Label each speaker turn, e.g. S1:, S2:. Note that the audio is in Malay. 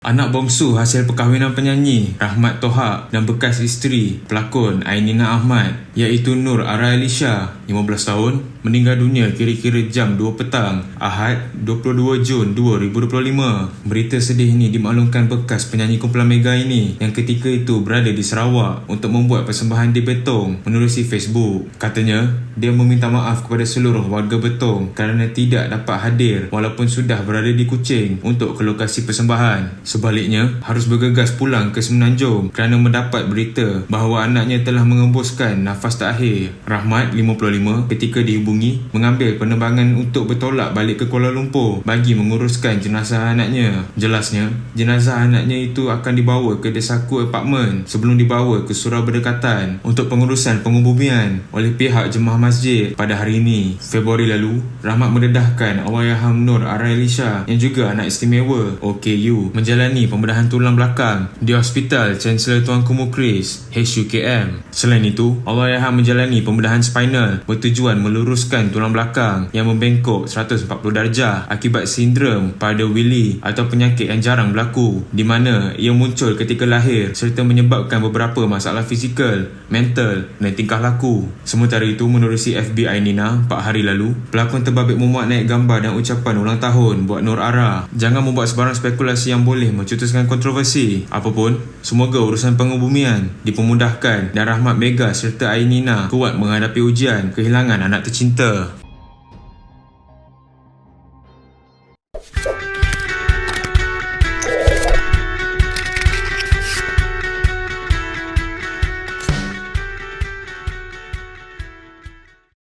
S1: Anak bongsu hasil perkahwinan penyanyi Rahmat Tohak dan bekas isteri pelakon Ainina Ahmad iaitu Nur Aralisha, 15 tahun, meninggal dunia kira-kira jam 2 petang Ahad 22 Jun 2025. Berita sedih ini dimaklumkan bekas penyanyi kumpulan Mega ini yang ketika itu berada di Sarawak untuk membuat persembahan di Betong menerusi Facebook. Katanya, dia meminta maaf kepada seluruh warga Betong kerana tidak dapat hadir walaupun sudah berada di Kuching untuk ke lokasi persembahan. Sebaliknya, harus bergegas pulang ke Semenanjung kerana mendapat berita bahawa anaknya telah mengembuskan nafas terakhir. Rahmat, 55, ketika dihubungi, mengambil penerbangan untuk bertolak balik ke Kuala Lumpur bagi menguruskan jenazah anaknya. Jelasnya, jenazah anaknya itu akan dibawa ke Desaku Apartment sebelum dibawa ke surau berdekatan untuk pengurusan pengubumian oleh pihak jemaah masjid pada hari ini. Februari lalu, Rahmat mendedahkan Allahyarham Nur Aralisha yang juga anak istimewa OKU menjalani pembedahan tulang belakang di Hospital Chancellor Tuanku Mukhris HUKM. Selain itu, Allahyarham menjalani pembedahan spinal bertujuan meluruskan tulang belakang yang membengkok 140 darjah akibat sindrom Prader-Willi atau penyakit yang jarang berlaku di mana ia muncul ketika lahir serta menyebabkan beberapa masalah fizikal, mental dan tingkah laku. Sementara itu, menerusi FB Ainina 4 hari lalu, pelakon terbabit memuat naik gambar dan ucapan ulang tahun buat Nur Ara. Jangan membuat sebarang spekulasi yang boleh mencetuskan kontroversi. Apapun, semoga urusan pengubumian dipermudahkan dan rahmat Mega serta Ainina kuat menghadapi ujian kehilangan anak tercinta.